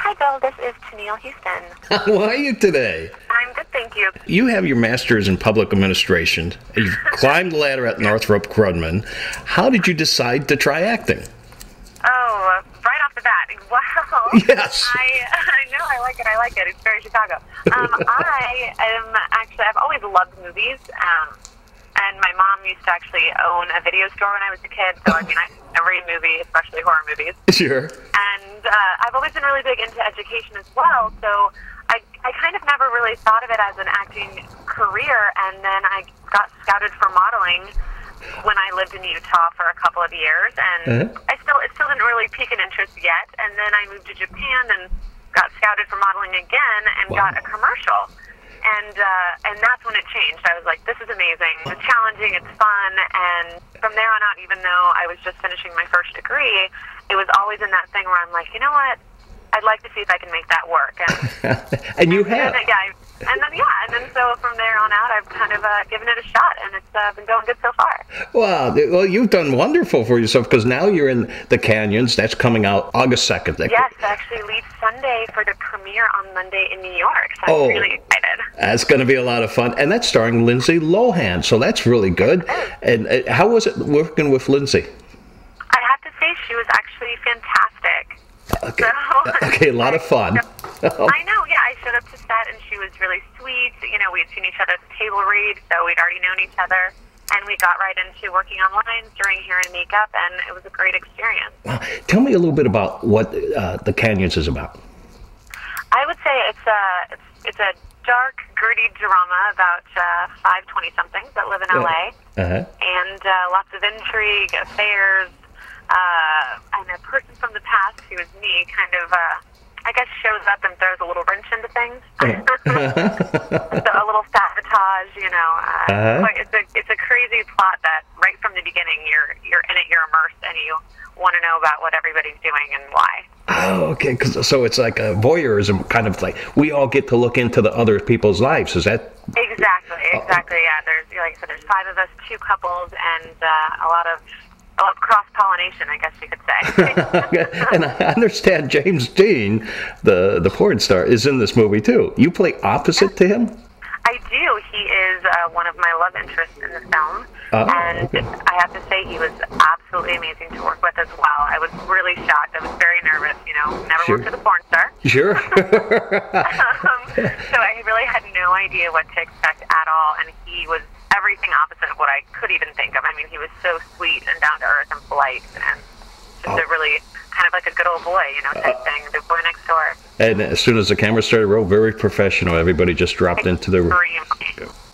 Hi, Bill. This is Tenille Houston. How are you today? I'm good, thank you. You have your master's in public administration. You've climbed the ladder at Northrop Grumman. How did you decide to try acting? Oh, right off the bat. Wow. Yes. I know. I like it. It's very Chicago. I've always loved movies. And my mom used to actually own a video store when I was a kid. So, every movie, especially horror movies. Sure. And I've always been really big into education as well. So I kind of never really thought of it as an acting career. And then I got scouted for modeling when I lived in Utah for a couple of years. And it still didn't really pique an interest yet. And then I moved to Japan and got scouted for modeling again and got a commercial. And that's when it changed. I was like, this is amazing. It's challenging. It's fun. And from there on out, even though I was just finishing my first degree, it was always in that thing where I'm like, you know what? I'd like to see if I can make that work. And you have. And then so from there on out, I've kind of given it a shot, and it's been going good so far. Wow. Well, you've done wonderful for yourself, because now you're in The Canyons. That's coming out August 2nd. Yes, actually leaves Sunday for the premiere on Monday in New York. So I'm really excited. That's going to be a lot of fun. And that's starring Lindsay Lohan, so that's really good. And how was it working with Lindsay? I have to say she was actually fantastic. Okay, a lot of fun. I know, yeah. I showed up to set, and she was really sweet. You know, we had seen each other at the table read, so we'd already known each other. And we got right into working on lines during hair and makeup, and it was a great experience. Tell me a little bit about what The Canyons is about. I would say it's a dark, gritty drama about 5 20-somethings that live in LA. And lots of intrigue, affairs, and a person from the past, who is me, kind of, I guess, shows up and throws a little wrench into things. So a little sabotage, you know. It's a crazy plot that right from the beginning you're in it, you're immersed, and you want to know about what everybody's doing and why. Oh, okay. So it's like a voyeurism, kind of like we all get to look into the other people's lives. Is that? Exactly. Yeah. There's, like I said, there's 5 of us, 2 couples, and a lot of cross-pollination, I guess you could say. And I understand James Deen, the porn star, is in this movie too. You play opposite to him? I do. He is one of my love interests in the film. I have to say he was absolutely amazing to work with as well. I was really shocked. I was very nervous, never worked with a porn star. Sure. So I really had no idea what to expect at all, and he was everything opposite of what I could even think of. I mean, he was so sweet and down to earth and polite, and just a really kind of like a good old boy, type thing, the boy next door. And as soon as the camera started rolling, very professional. Everybody just dropped into the room.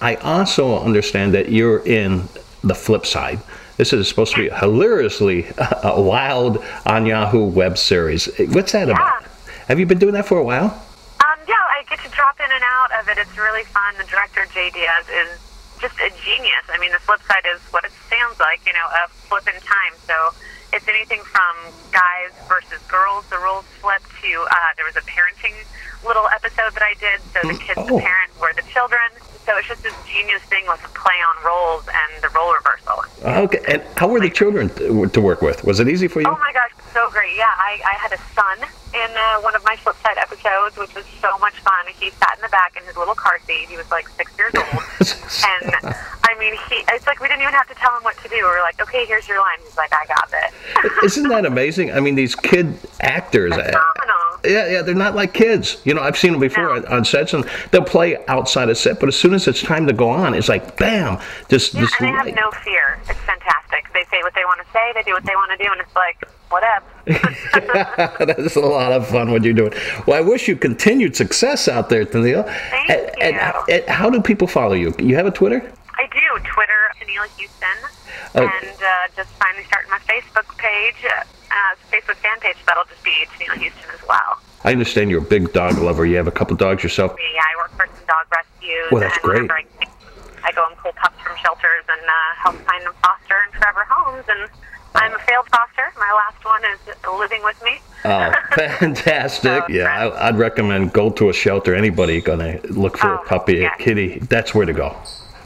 I also understand that you're in The Flip Side. This is supposed to be hilariously a wild on Yahoo web series. What's that about? Have you been doing that for a while? Yeah, I get to drop in and out of it. It's really fun. The director, Jay Diaz, is just a genius. I mean, The Flip Side is what it sounds like, a flip in time. So it's anything from guys versus girls, the roles flip, to there was a parenting little episode that I did. So the kids, the parents were the children. So it's just this genius thing with play on roles and the role reversal. Okay, and how were the children to work with? Was it easy for you? Oh my gosh, so great. Yeah, I had a son in one of my Flip Side episodes, which was so much fun. He sat in the back in his little car seat. He was like 6 years old. And I mean, it's like we didn't even have to tell him what to do. We were like, okay, here's your line. He's like, I got it. Isn't that amazing? I mean, these kid actors. Phenomenal. Yeah, they're not like kids. I've seen them before on sets, and they'll play outside of set, but as soon as it's time to go on, it's like, bam, just and they have no fear. It's fantastic. They say what they want to say, they do what they want to do, and it's like, whatever. That's a lot of fun what you're doing. Well, I wish you continued success out there, Tenille. Thank you. And how do people follow you? You have a Twitter? I do. Twitter, Tenille Houston, and just finally starting my Facebook page, Facebook fan page. That'll just be Tenille Houston as well. I understand you're a big dog lover. You have a couple dogs yourself? Yeah, I work for some dog rescues. Well, that's great. I go and pull pups from shelters and help find them foster and forever homes, and I'm a failed foster. My last one is living with me. Oh, fantastic. Yeah, I'd recommend go to a shelter. Anybody going to look for a puppy, a kitty, that's where to go.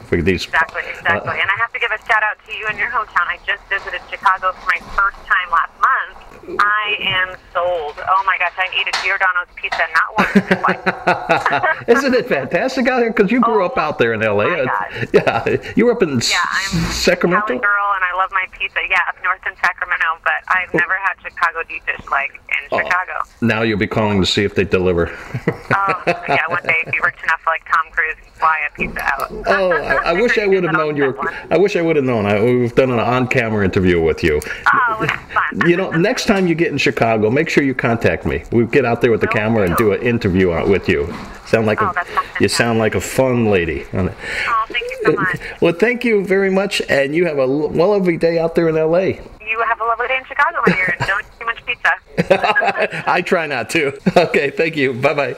For these. Exactly. And I have to give a shout out to you in your hometown. I just visited Chicago for my first time last month. I am sold. Oh my gosh, I ate a Giordano's pizza not once, but twice. Isn't it fantastic out here? Because you grew up out there in LA. My God. Yeah, you were up in I'm Sacramento? a Cali girl, and I love my pizza. Yeah, up north in Sacramento, but I've never had Chicago deep dish like in Chicago. Now you'll be calling to see if they deliver. Yeah, one day if you're rich enough like Tom Cruise, fly a pizza out. Oh, I wish I would have known you were. I wish I would have known. We've done an on-camera interview with you. Oh, it was fun. You know, next time you get in Chicago, make sure you contact me. We'll get out there with the camera and do an interview with you. You sound like a fun lady. Oh, thank you so much. Well, thank you very much, and you have a lovely day out there in LA. You have a lovely day in Chicago when you're don't eat too much pizza. I try not to. Okay, thank you. Bye-bye.